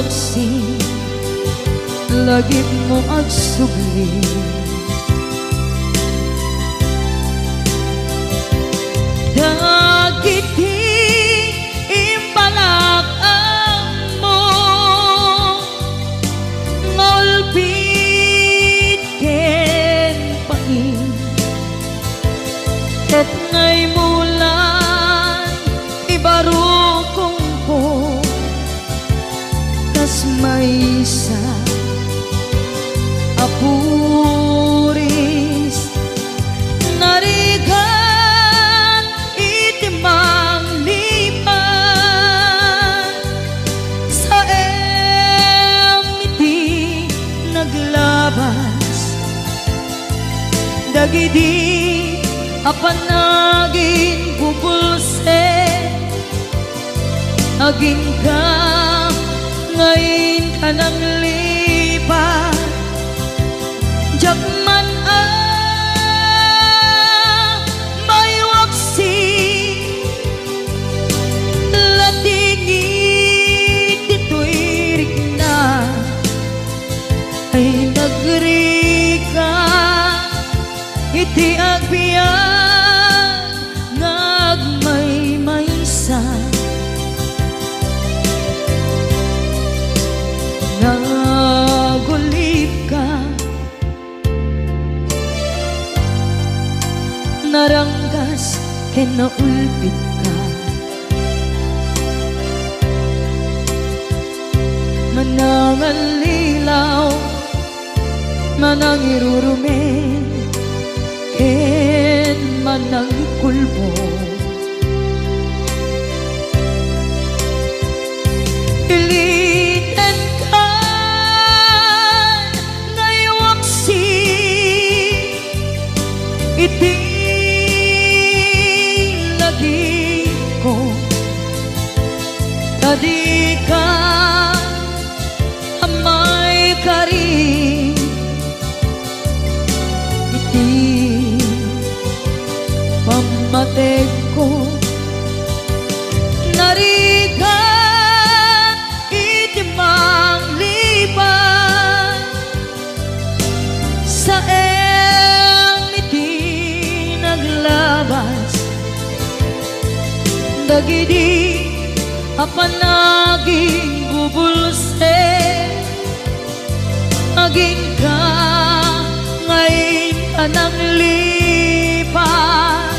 waksi lagip mo agsugli. Dagiti imbalak mo ngolpit ken pain ket ngay mulan ibarukong ko kas maysa apuris narigan itimang lipan sa iti naglabas dagidi apanagin bubulse aging ka ngayon ka nang lipat jakman may waksi latingit dito'y rigna ay nagrika iti agbiyan ngagmaymaysa nagulip ka naranggas ken naulpit ka manangalilaw manangirurumen ken manangkulbo iliten ka ngaywaksi iti lagi ko tadi ka amay kari iti pamatek ko narigan iti mangliban sa iti naglabas dagidi apanaging bubulse aging ka ngayon ka nang lipat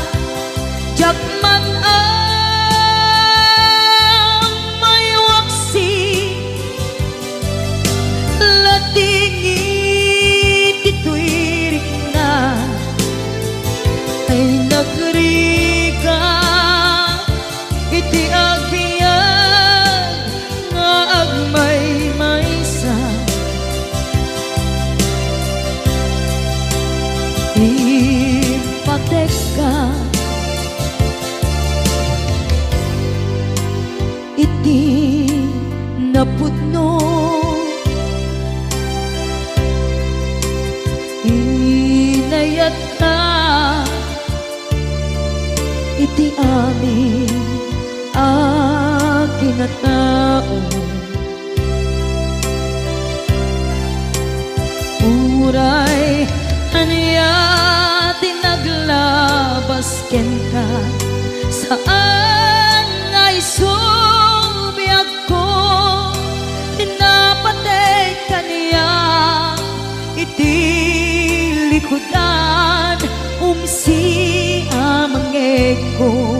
jakman may waksi latingit dito'y rigna ay nagrika iti agbiyan nga agmaymaysa ipatek ka iti napudno inayat ka iti amin akinatao uray aniya tinaglabas ken ka saan ngay subiyag ko tinapatay kaniya iti likodan umsi amangeg ko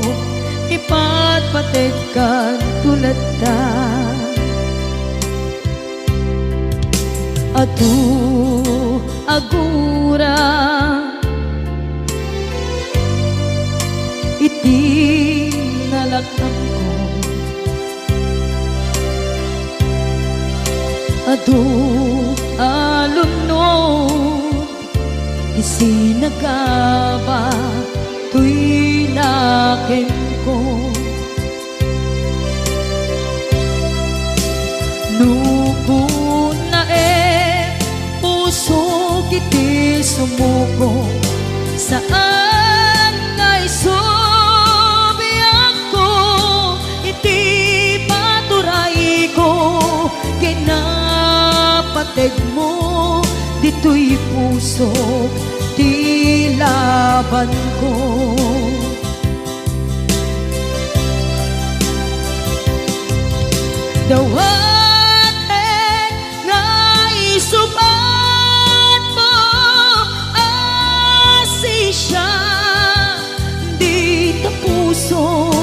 ipatpatid kan tulad ta adu agura iti nalakam ko adu alunod isinagaba tuy nakin ko nukun na puso kiti sumuko saan ngay subiyak ko iti paturay ko ken dito'y puso di laban ko. Dawaten nga isubat mo asi siya di ta puso.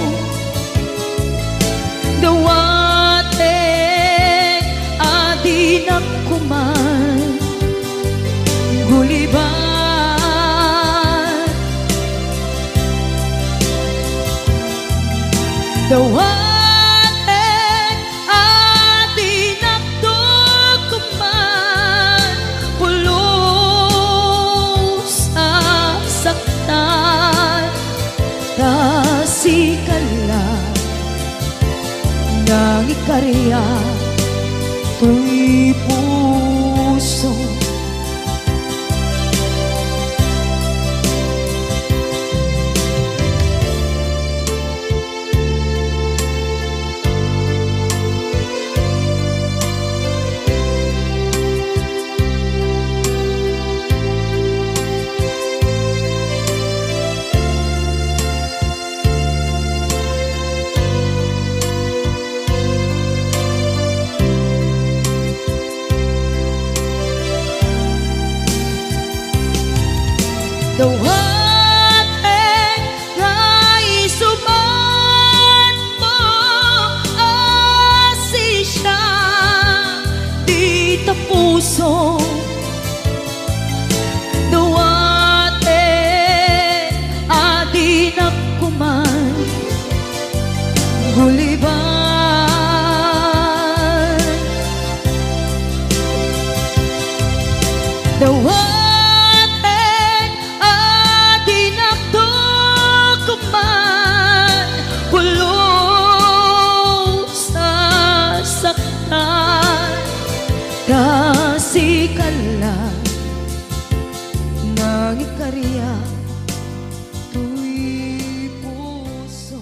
Dawaten adi na kuman guliban. Dawaten nang ikarya to'y puso. Dawaten nga isubat mo asi siya di ta puso. Dawaten adi na kuman guliban. Dawaten kasikala nang ikarya to'y puso.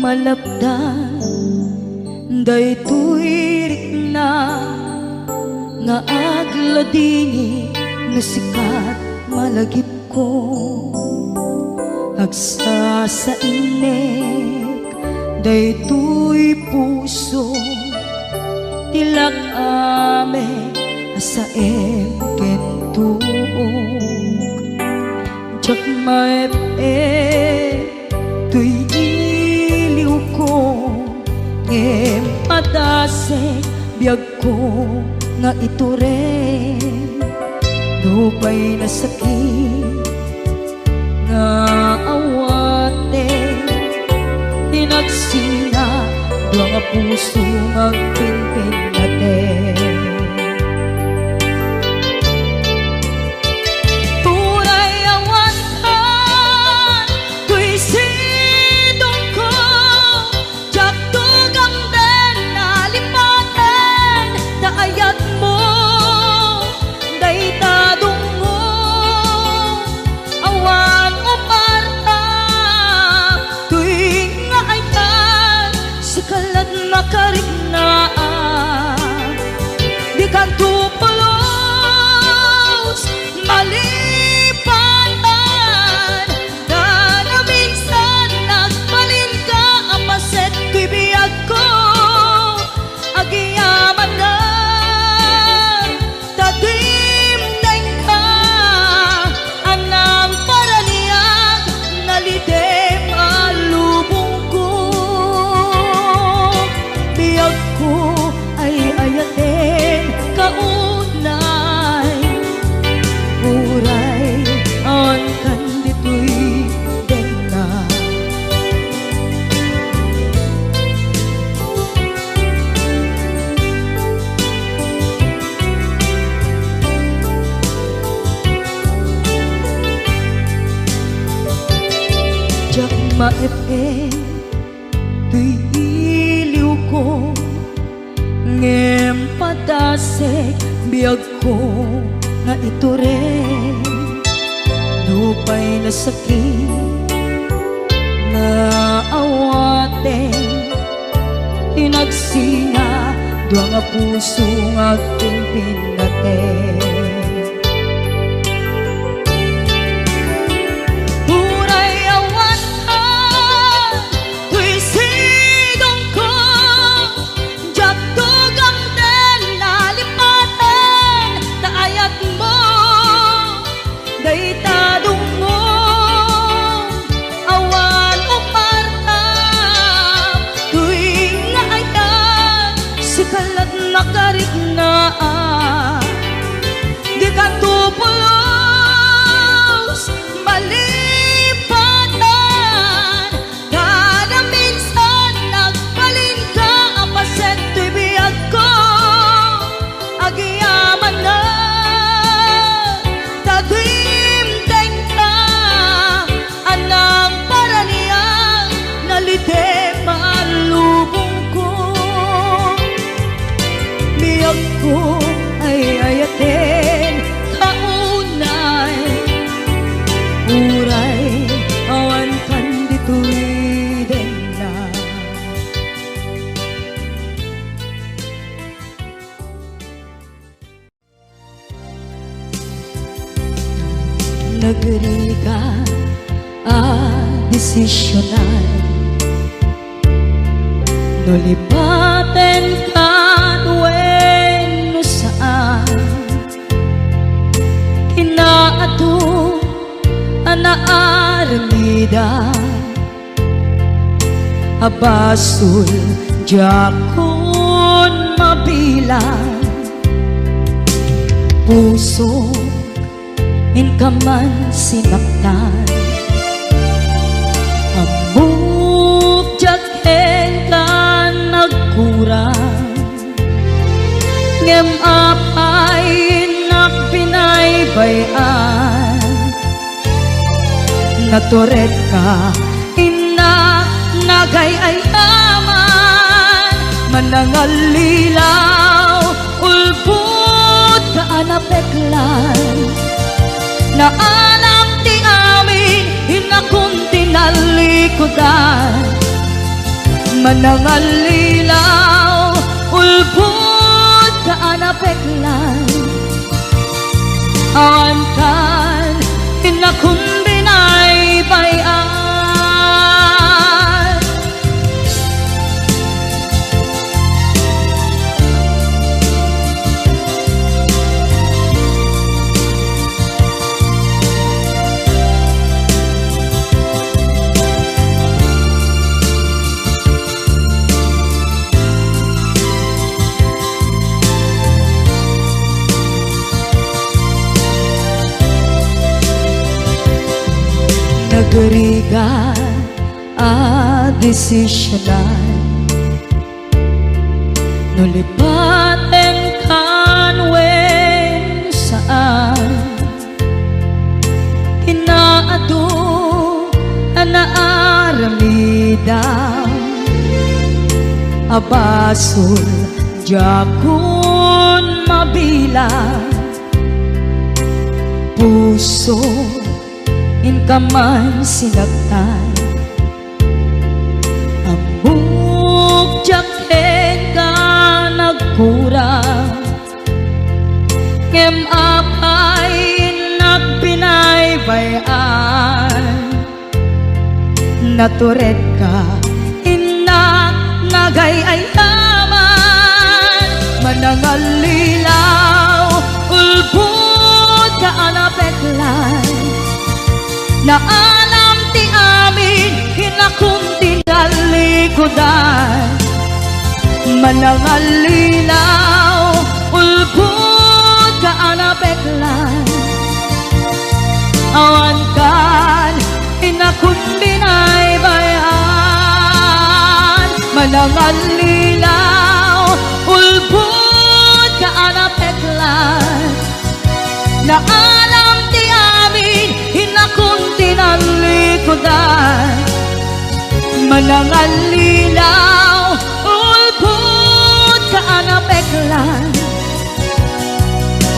Malapdan daytoy rikna nga agladini nga sikat malagip ko agsa sa inek daytoy puso tilak ame asa kentuog jak maep to'y ngem padase biyag ko nga ito rin dupay na sakit nga awate tinagsina dua nga puso nga pinpin natin. maepeng tuy iliw ko ngem padasek biyag ko nga ito rin dupay na sakit na awaten tinagsinga dua nga puso nga aking pinaten. Nakarit na di ka tupulos malipatan kada minsan nagpalin ka apaset to'y biyag ko agiyaman na tadimteng ka anang para niya nalite malubong ko ay ayaten kaunay uray awan kan dito'y na nagriga desisyonan nulipaten ka Kinaatu anaaramida abasul jakun mabilang puso inkaman sinaktan amuk jakhen ka nagkurang ngem apay pinaybayan naturet ka ina nagayayaman manangalilaw ulbut ka anapeklan na alam ti amin hinakun tinalikodan manangalilaw ulbut ka anapeklan awan kan hinakun binaybayan nagriga desisyonan nulipaten kanwen saan hinaado anaaramida abasul jakun mabilang puso inkaman sinagtan amuk jakhen ka nagkurang ngem apay nagpinaybayan naturet ka inak nagayayaman manangalilaw ulbut ka anapeklan na alam ti amin hinakun tinalikodan manangalilaw ulbut ka anapeklan awan kan hinakun binaybayan manangalilaw ulbut ka anapeklan na alam ti amin hinakun tinalikodan manangalilaw ulpot ka anapeklan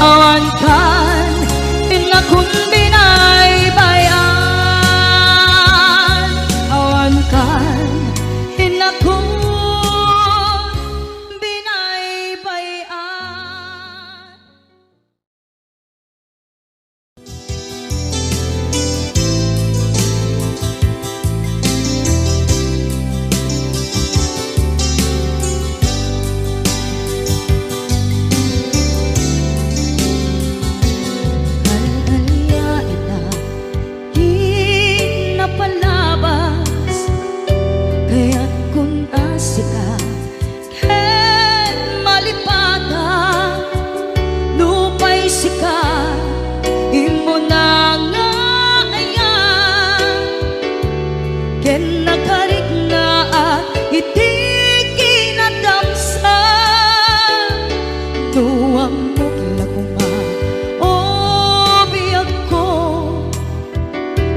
awan kan inakun binaybayan awan kan inakun binaybayan.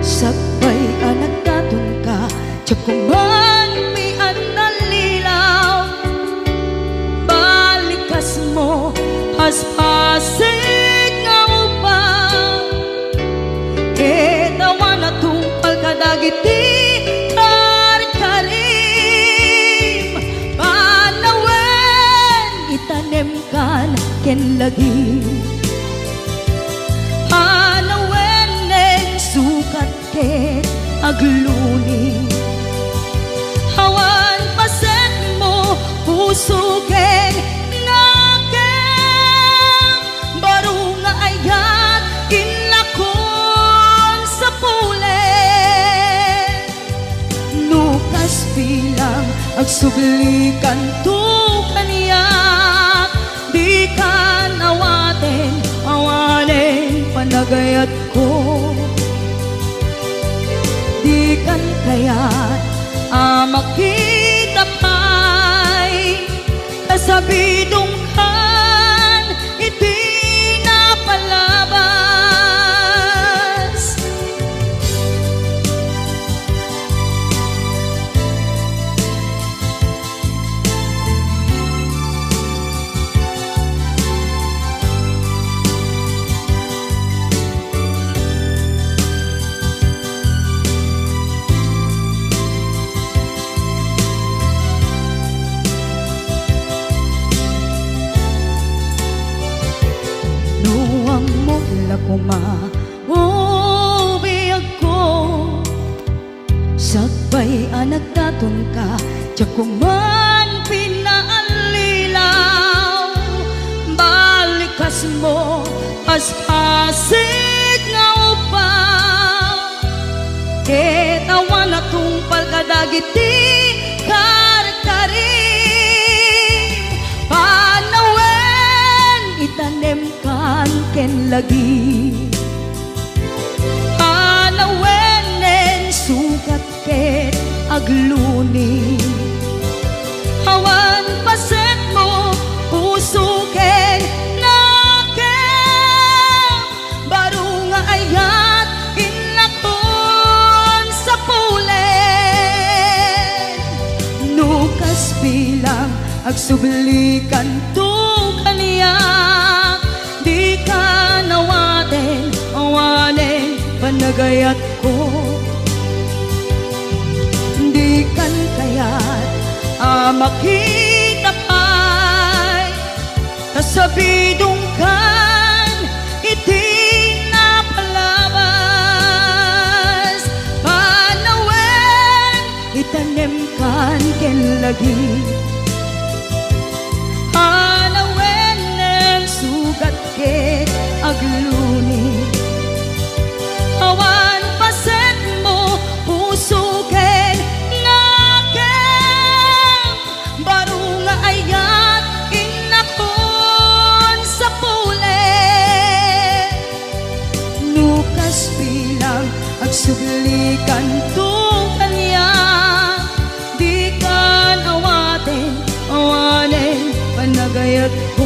Sakbay anak katong ka Tsakuman pian nalilaw Balikas mo Haspasig nga upaw Ketawan na tungpal kadagiti Karikarim Panawen Itanem kan ken lagi sukat ket agluni hawan paset mo puso ken nakem baru nga ayat kinlakon sa pulen nukas bilang agsublikan tu kaniyak di kan awaten awanen panagayat ko di kan kaya't makita pa'y kasabidong kan iti napalabas. Kumaubi ako Sakbay anak daton ka Tsakuman pinaalilaw Balikas mo Paspasig nga upaw Ketawan na tungpal kadagiti Karikarim Panawen Itanem kan ken lagi Panawenen sukat ket agluni hawan paset mo puso ken nakem baru nga ayat inlakon sa pulen nukas bilang agsublikan tu kaniyak di ka nawaten awanen panagayat ko di kan kayat makita pa'y kasabidong kan iti napalabas panawen itanem kan ken lagi ket agluni hawan paset mo puso ken nakem baru nga ayat inakon sa pulen nukas bilang agsublikan tu kanya di kan awaten awanen panagayat ko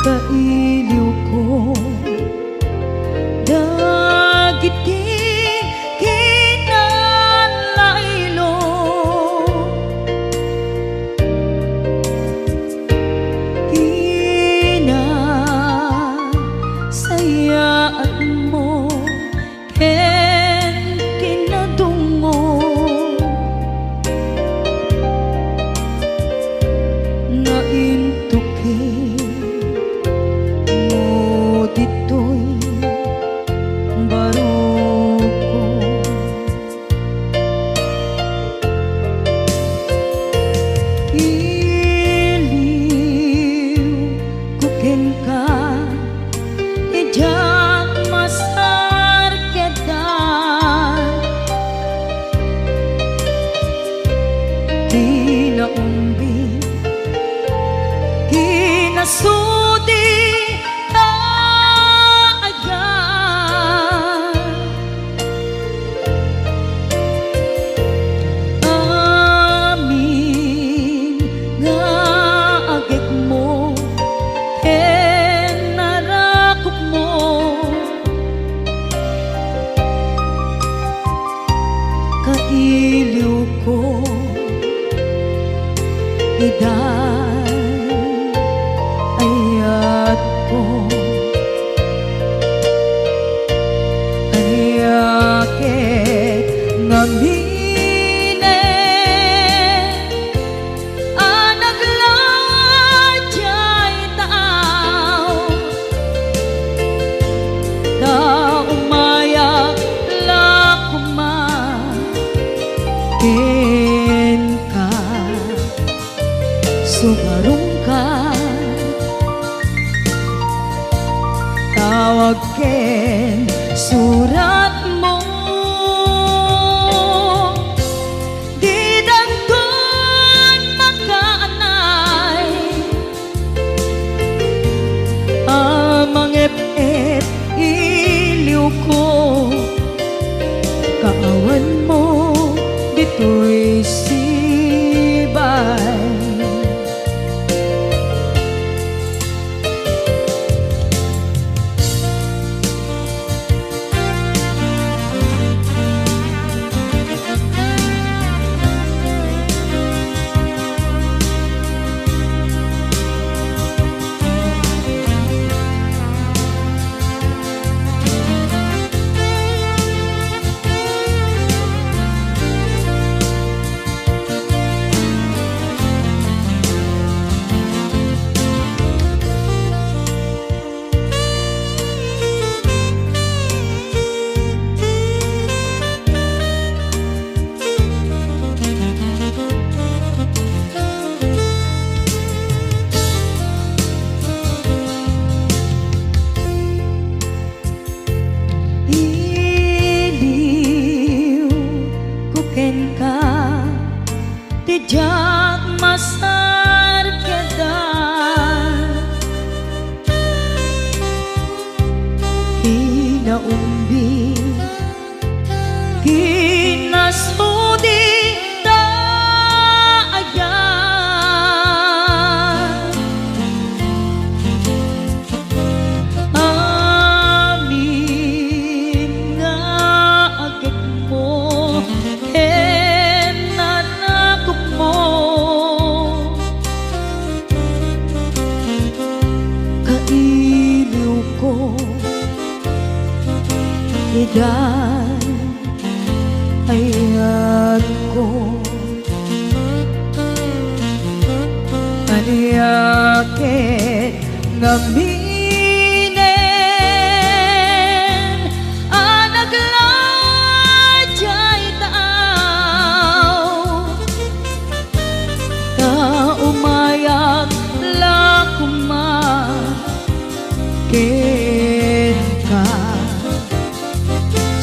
kailiw ko dagiti kinalaylo kinasayaan mo ken kinadungo naintukin mo dito'y baruko iliw kuken ka ijak masar kedan kinaumbi kinasudi taayan amin nga agek mo ken narakop mo kailiw ko idan ayat ko ayakit ngamine anaglajay taaw da umaya lakuma ken ka sumarong ka tawag ken surat mo di dagton makaanay amang ep-ep iliw ko kaawan mo dito'y sibay tijak masar kedan kinaumbi kinasudi taayan amin nga agek mo kailiw ko idan ayat ko aniyakit ngaminen anaglajay taaw ta umayak lakuma ken ka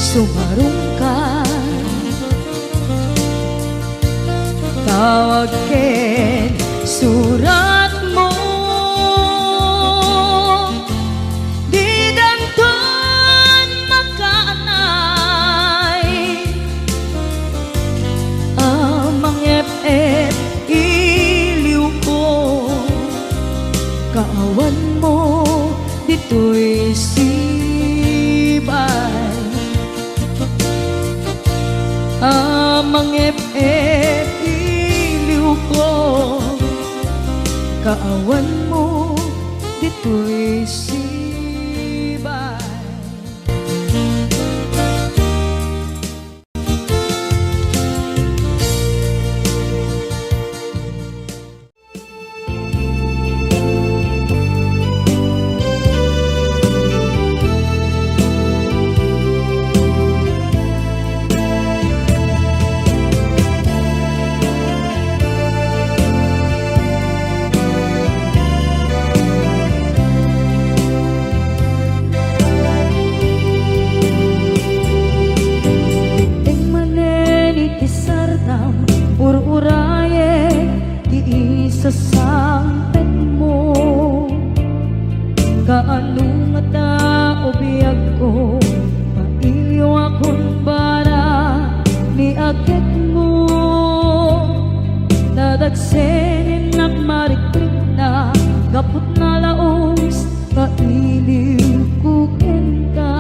sumarong ka tawag ken surat mo di danton makaanay amang ep-ep iliw ko kaawan mo dito'y sibay. Amang ep-ep iliw ko, kaawan mo dito'y sibay. Sasampet mo kaano nga tao biyag ko maiyo akong bara ni agit mo nadagsenin nak marikrik na gapot na laos kailiw kukin ka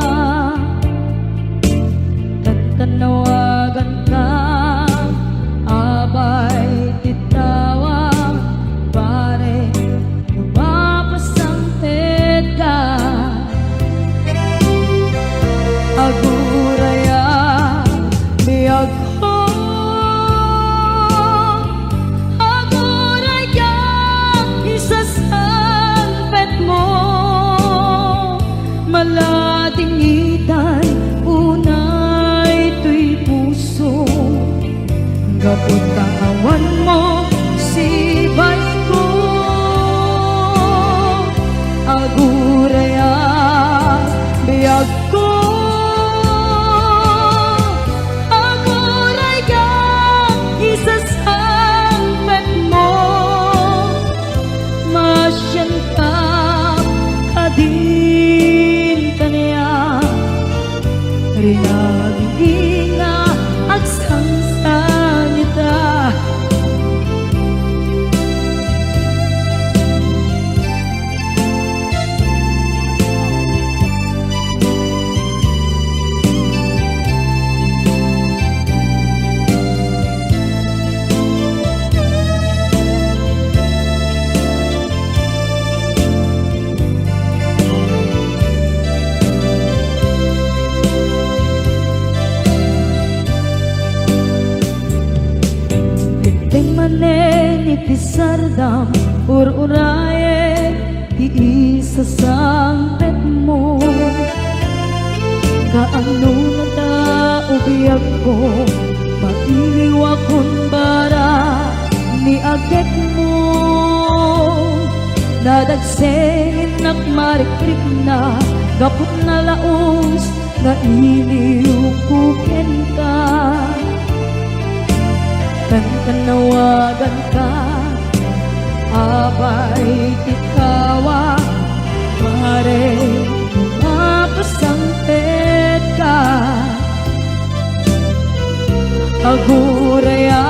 tantanawagan ka abay titawa aguraya biyag ko aguraya isasampet mo malating itan unay tuy puso gapot kaawan mo sibay ko aguraya biyag ko din kaniya rinagi nga agsangsangita itisardam ur-uraye iisasampet mo kaano na tao biyag ko mailiw akong bara ni agit mo nadagsenin nak marikrik na gapot na laos na iliw kukin ka tanawagan ka abay tikawa mare mapasampet ka aguraya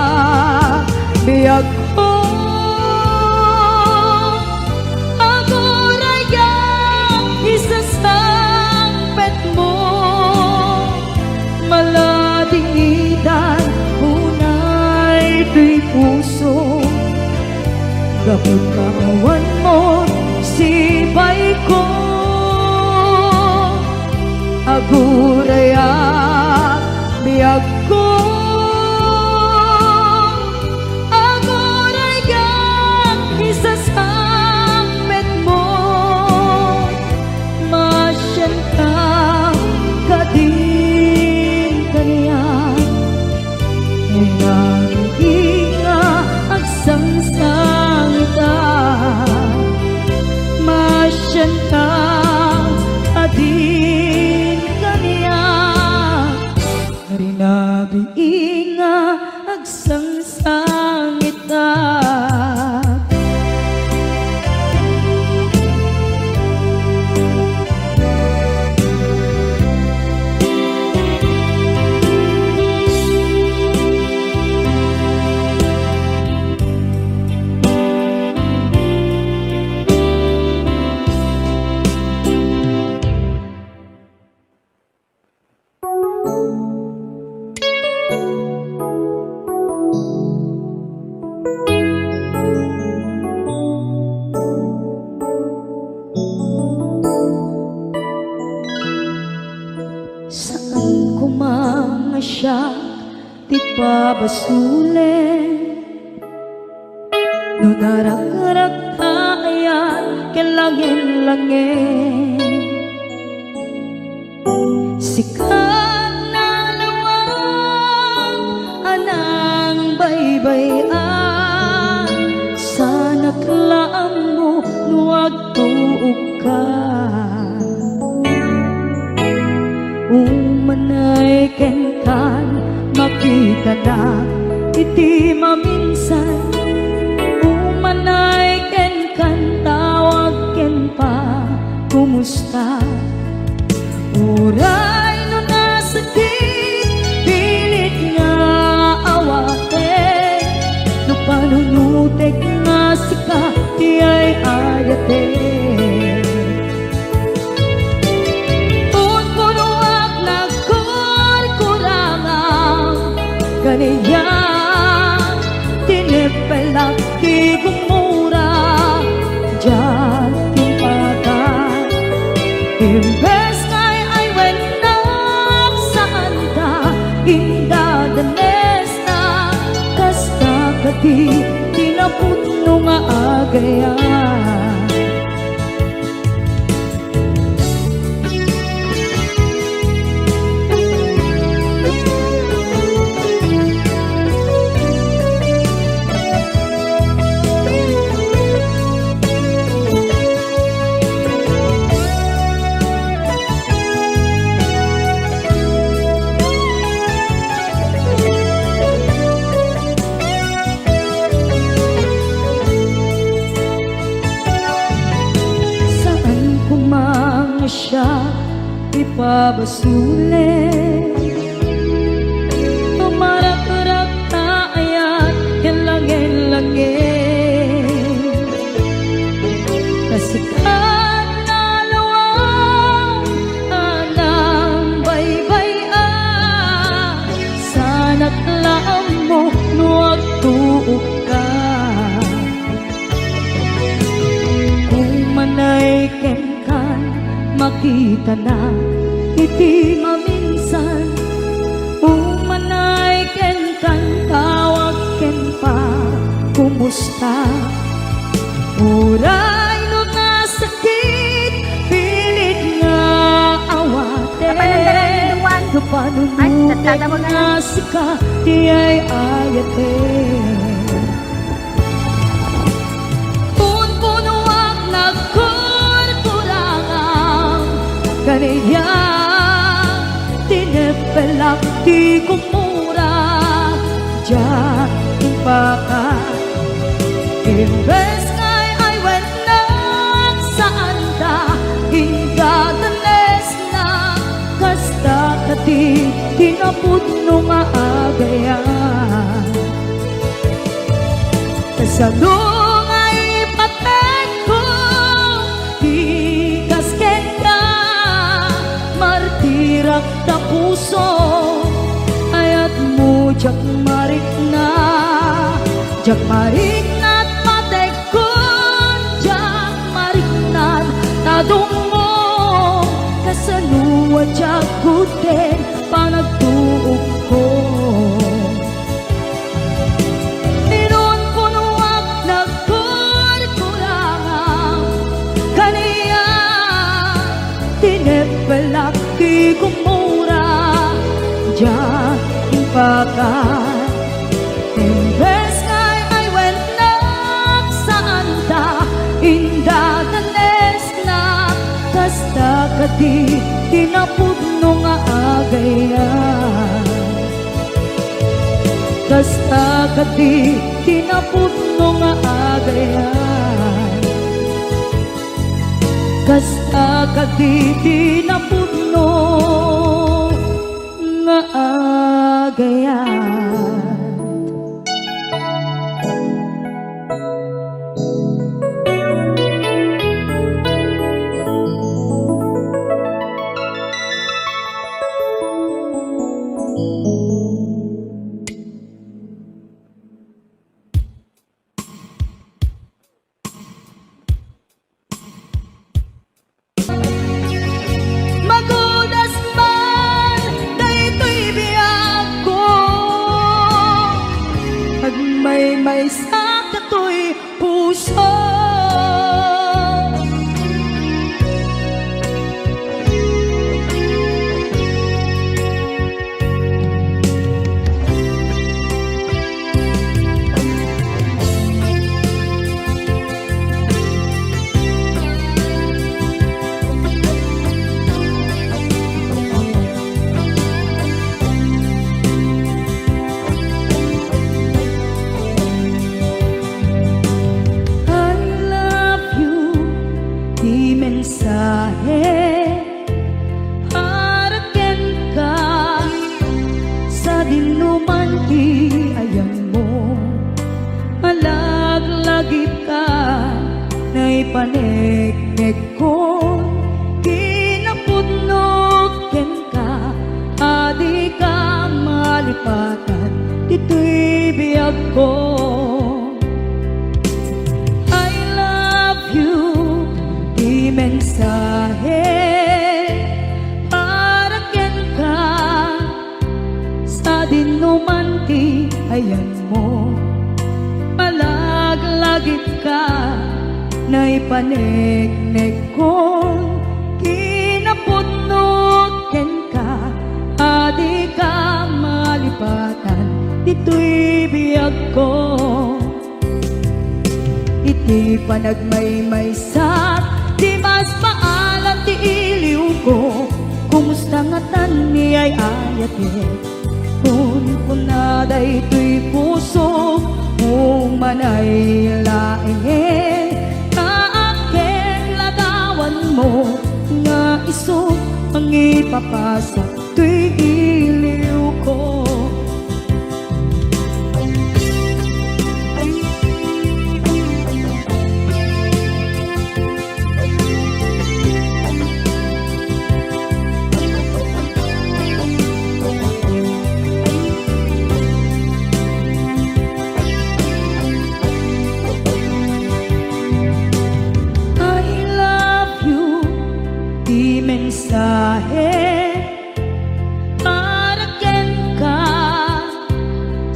biyag ko aguraya isasampet mo malating itan tuy puso gapot kaawan mo sibay ko aguraya biyag ko aguraya isasampet mo masyan ka kadin kaniya inga agsangsangita masyan ka adin kaniya rinabi inga agsangsangita siya ti pabasulen. No narak-rak ayan kelangin-langin, sikat na lawang anang baybayan. Sana klaam mo nuwag tuog ka, umanay ken kan makita na iti maminsan. Umanay ken kan tawag ken pa kumusta. Uray no nasakit pilit nga awate, no panunutek nga sika di ay ayate. Unpunuak na kurkurangang kaniya tinipelak di gumura dyan timpakan. Imbes ngay ay wenak saan ka indadanes na kasta kati tinaputno nga agayan. Siya ipabasulen, tumarak-rak na ayan kelangin-langin, kasikat na lawang anang baybayan. Sana't laam mo nuwag tuog ka, kung manay ken makita na iti maminsan. Umanay ken kan tawag ken pa kumusta. Uray no nasakit pilit nga awate, no panunutek nga sika di ay ayate. Punpunuak na kaniya tinipelak di kumura dyan timpakan. Imbes ngay ay wenak saan ka indadanes na kasta kati tinaputno nga agayan. Kasalong ay patay ko di kasken ka, martirak ta puso ayat mo jak marik na at patay ko jak marik na tadungo. Kasaluwa jak guden panagtuog ko. Inon punuak na kurkurangang kaniya tinipelak di kumura dyan timpakan. Imbes ngay ay wenak saan ta indadanes na kasta kati tinaputno nga agayan. Kasta kati tinaputno nga agayan. Kasta kati tinaputno nga agayan. Magudas man daytoy biyak di mensahe. Haraken ka sa dinuman di ayang mo. Malaglagip ka na ipanegnek ko. Kinapudnoken ka, adi ka malipatan, dito'y biyag ko. I love you, di mensahe. Haraken ka sa dinuman di ayan mo. Malaglagip ka na ipanegnek ko. Kinapudnoken ka, adi ka malipatan, dito'y biyag ko. Iti panagmaymaysak, di mas paalan ti iliw ko. Kumusta nga tan ni ay ayate, kun kunaday to'y puso, umanay laeng. Kaaken lagawan mo, nga iso ang ipapasa, to'y iliw ko. Mensahe, haraken ka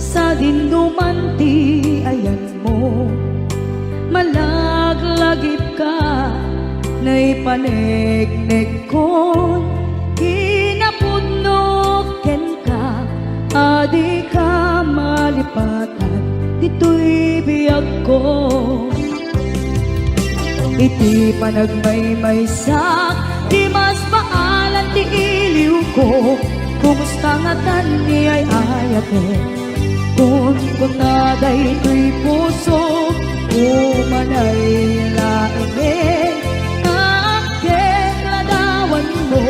sa dinuman ti ayan mo. Malaglagip ka na ipanegnek ko. Kinapudnoken ka, adi ka malipatan, dito'y biyag ko. Iti panagmaymaysak, di mas paalan ti iliw ko. Kumusta nga tan ni ay ayate, kun kunaday to'y puso, umanay laeng. Kaaken ladawan mo,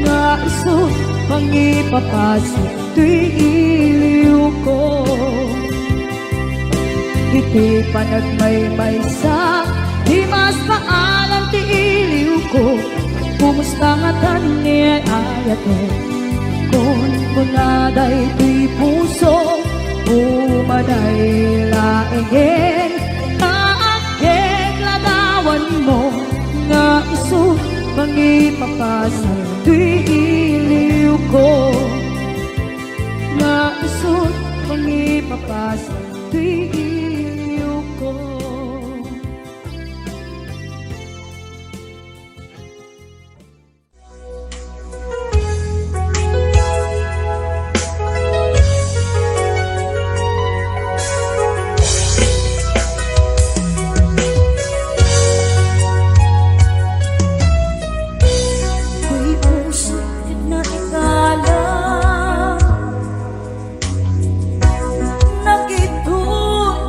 nga iso pangipapasa, to'y iliw ko. Iti panagmaymaysak, di mas paalan ti iliw ko. Kumusta nga tan ni ay ayate, kun kunaday to'y puso, umanay laeng. Kaaken ladawan mo, nga iso pangipapasa, to'y iliw ko. Nga iso pangipapasa, to'y iliw ko. Nagituloy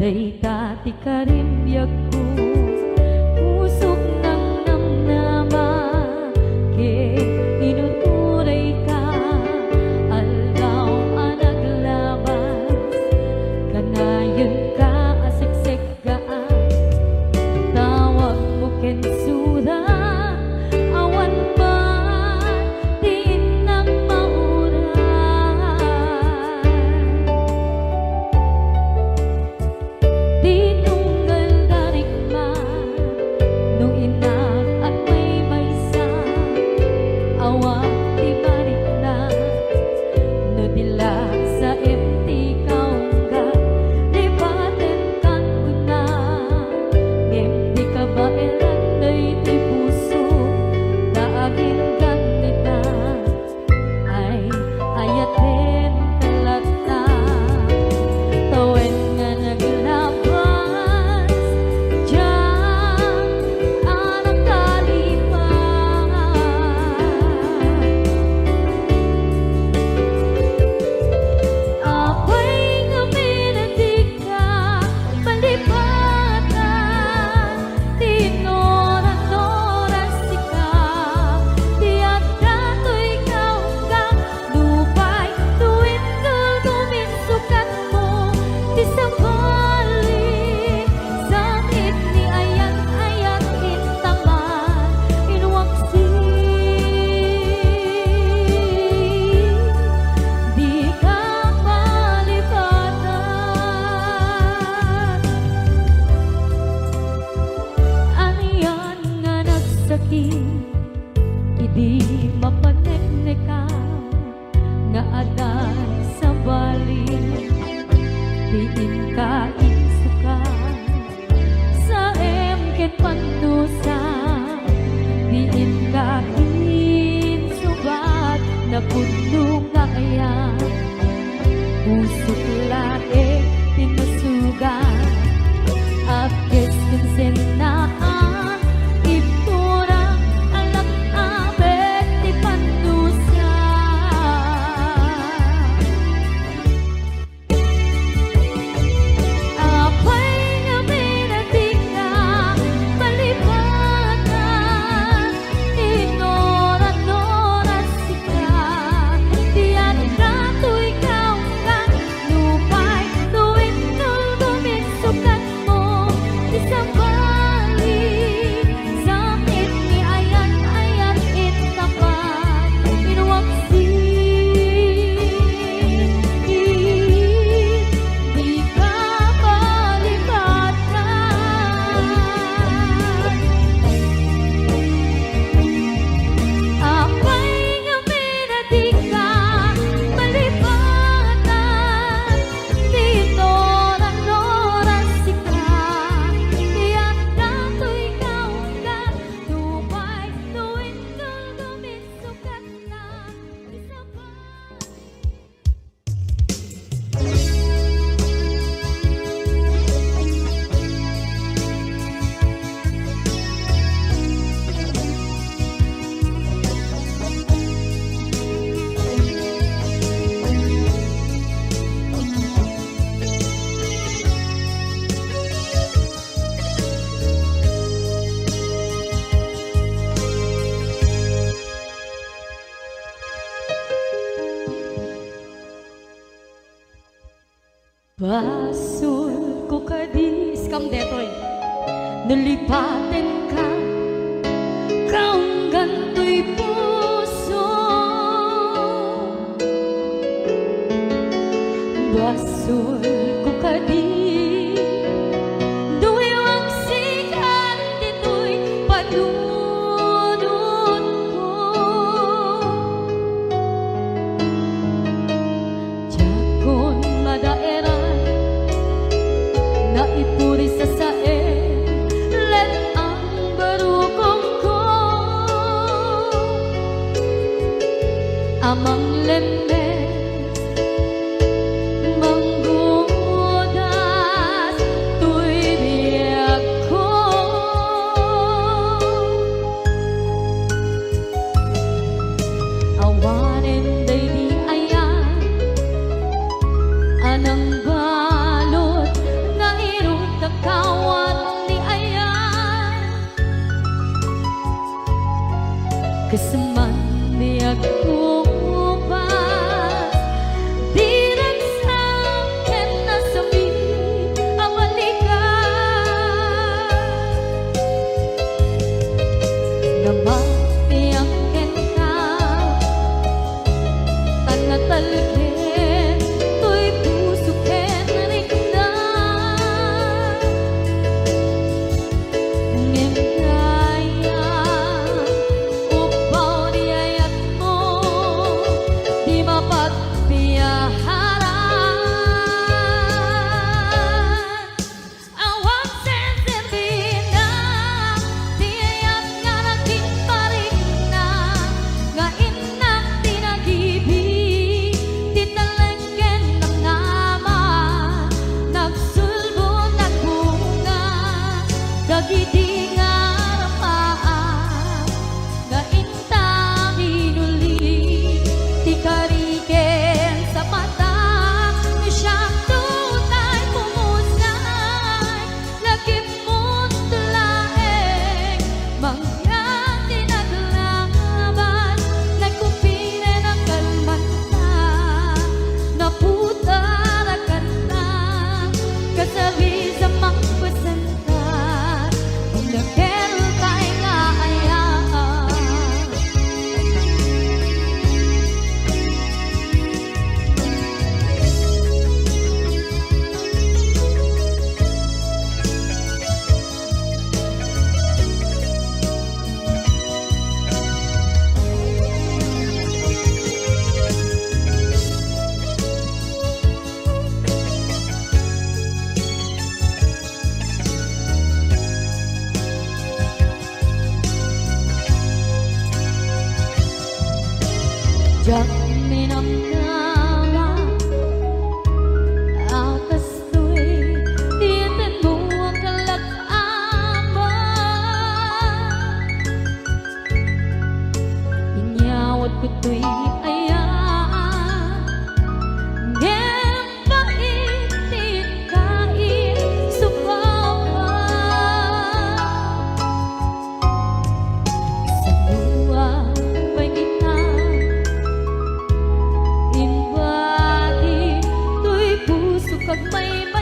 Day dati ka rin biyag ko, pusok ng namnama, ke inuturay ka, aldaw ang naglabas, kanayon ka aseksek gaan, tawag mo kensura, awan man, diin ng mauran. Tinunggal darik man, nung inak at may maysa, awang di marik na, no dilag sa empty kaungga, lipaten kan ko na, empty ka ba eran na'y di puso, daagin ganita, ay ayaten kalata, tawen nga naglabas, diyan anak kalipas. Apay nga minandig ka, palipatan, tinoran-noras ka, tiyak dato'y kaungga, lupay, tuwid ka guminsukat mo, di sa balik, sakit ni ayat-ayat intaman, inwaksi, di ka malipatan. Aniyan nga nagsakit, idi mapaneknekan, nga adan sa balik, diin ka insuka, sa emket panusa, diin ka insubat, na puno nga ayan, pusok lae tinusugan, apkes kinsenaan, ipturang alak abet ti panusa. Apay nga minandig ka, palipatan, tinoran-noras ka, tiyak dato'y kaungga, lupay, tuwid ka guminsukat mo, di sa balik, sakit ni ayat-ayat intapan, inwaksi, di ka malipatan. Apay nga minandig ka, malipatan, tinoran-noras ka, tiyak dato'y kaungga, lupay, tuwid ka guminsukat na, di sa balik. Basol ko kadis kam detoy, nalipaten ka, kaunggan to'y puso. Basol ko kadis, duwewang sikat dito'y padudod ko. Jakon madaeran, na ituri sa sae, let ang barukong ko, amang lemes, manggoda, kag may